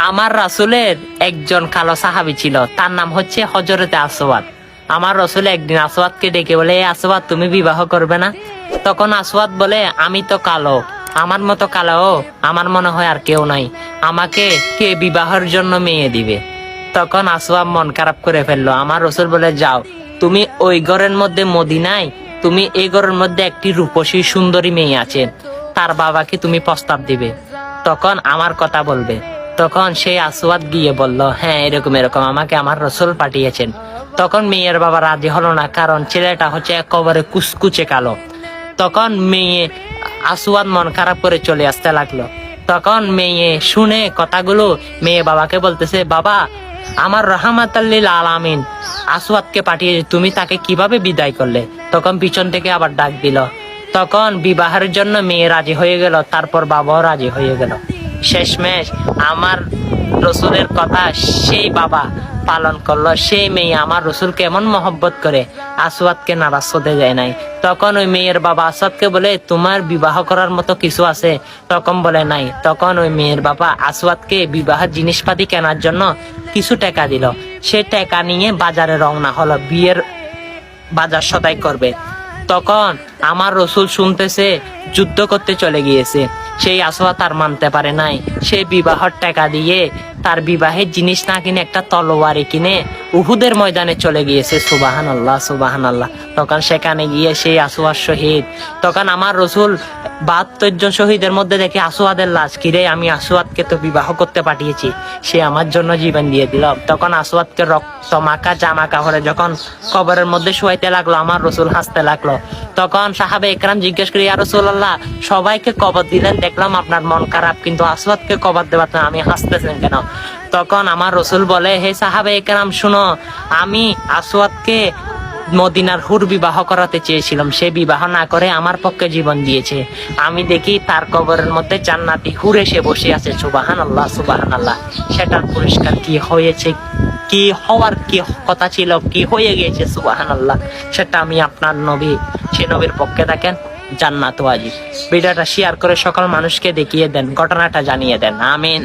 আমার রাসূলের একজন কালো সাহাবী ছিল, তার নাম হচ্ছে হযরতে আসওয়াদ। আমার রাসূল একদিন আসওয়াদকে ডেকে বলে, এ আসওয়াদ, তুমি বিবাহ করবে না? তখন আসওয়াদ বলে, আমি তো কালো, আমার মতো কালো আমার মনে হয় আর কেউ নাই, আমাকে কে বিবাহের জন্য মেয়ে দিবে? তখন আসওয়াদ মন খারাপ করে ফেললো। আমার রাসূল বলে, যাও, তুমি ওই ঘরের মধ্যে মদিনায়, তুমি এই ঘরের মধ্যে একটি রূপসী সুন্দরী মেয়ে আছে, তার বাবাকে তুমি প্রস্তাব দিবে, তখন আমার কথা বলবে। তখন সেই আসওয়াদ গিয়ে বলল, হ্যাঁ, এরকম এরকম আমাকে আমার রাসূল পাঠিয়েছেন। তখন মেয়ের বাবা রাজি হলো না, কারণ ছেলেটা হচ্ছে একেবারে কুচকুচে কালো। তখন মেয়ে আসওয়াদ মন খারাপ করে চলে আসতে লাগলো। তখন মেয়ে শুনে কথাগুলো মেয়ে বাবাকে বলতেছে, বাবা, আমার রাহমাতাল লিল আলামিন আসওয়াদকে পাঠিয়ে তুমি তাকে কিভাবে বিদায় করলে? তখন পিছন থেকে আবার ডাক দিল। তখন বিবাহের জন্য মেয়ে রাজি হয়ে গেল, তারপর বাবাও রাজি হয়ে গেল। শেষমেশ আমার রসুলের কথা সেই বাবা পালন করলো। সেই মেয়ে আমার রসুলকে এমন মহব্বত করে আসওয়াদকে নারাজ হতে যায় নাই। তখন ওই মেয়ের বাবা আসওয়াদকে বলে, তোমার বিবাহ করার মতো কিছু আছে? তখন বলে, নাই। তখন ওই মেয়ের বাবা আসওয়াদকে বিবাহের জিনিসপাতি কেনার জন্য কিছু টাকা দিল। সে টাকা নিয়ে বাজারে রওনা হলো, বিয়ের বাজার সদাই করবে। তখন আমার রসুল শুনতেছে যুদ্ধ করতে চলে গিয়েছে। সেই আসওয়াদ আর মানতে পারে নাই। সে বিবাহের টাকা দিয়ে তার বিবাহের জিনিস না কিনে একটা তলোয়ারি কিনে উহুদের ময়দানে চলে গিয়েছে। সুবহানাল্লাহ, সুবহানাল্লাহ। তখন সেখানে গিয়ে সেই আসওয়াদ শহীদ। তখন আমার রসুল 72 জন শহীদের মধ্যে দেখে আসওয়াদের লাশ। কিরে, আমি আসওয়াদকে তো বিবাহ করতে পাঠিয়েছি, সে আমার জন্য জীবন দিয়ে দিল। তখন আসওয়াদকে রক্ত মাখা জামা কাপড়ে যখন কবরের মধ্যে শুয়াইতে লাগলো, আমার রসুল হাসতে লাগলো। তখন সাহাবে একরাম জিজ্ঞেস করি, ইয়া রাসূলুল্লাহ, সবাইকে কবর দিলেন, দেখলাম আপনার মন খারাপ, কিন্তু আসওয়াদকে কবর দেবার না, আমি হাসতেছেন কেন? তখন আমার রসুল বলে, হে সাহাবে একরাম, শুনো, আমি আসওয়াদকে মদিনার হুর বিবাহ করাতে চেয়েছিলাম, সে বিবাহ না করে আমার পক্ষে জীবন দিয়েছে। আমি দেখি তার কবরের মধ্যে জান্নাতি হুর এসে বসে আছে। সুবহানাল্লাহ, সুবহানাল্লাহ। সেটার পুরস্কার কি হয়েছে, কি হওয়ার কি কথা ছিল, কি হয়ে গেছে, সুবহানাল্লাহ, সেটা আমি আপনার নবী, সে নবীর পক্ষে থাকেন, জান্নাত ওয়াজিব। ভিডিওটা শেয়ার করে সকল মানুষকে দেখিয়ে দেন, ঘটনাটা জানিয়ে দেন। আমিন।